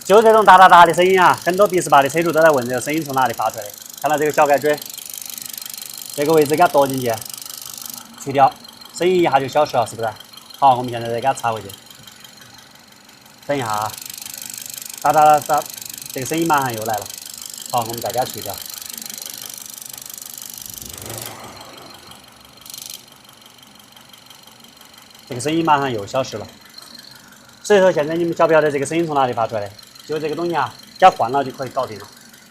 就这种哒哒哒的声音啊，很多B18的车主都在问这个声音从哪里发出来的。看到这个小改锥，这个位置给它夺进去，去掉，声音一下就消失了，是不是？好，我们现在再给它插回去。等一下啊，哒哒哒哒，这个声音马上又来了。好，我们再给它去掉。这个声音马上又消失了。所以说，现在你们晓不晓得这个声音从哪里发出来的？就这个东西啊，给它换了就可以搞定了。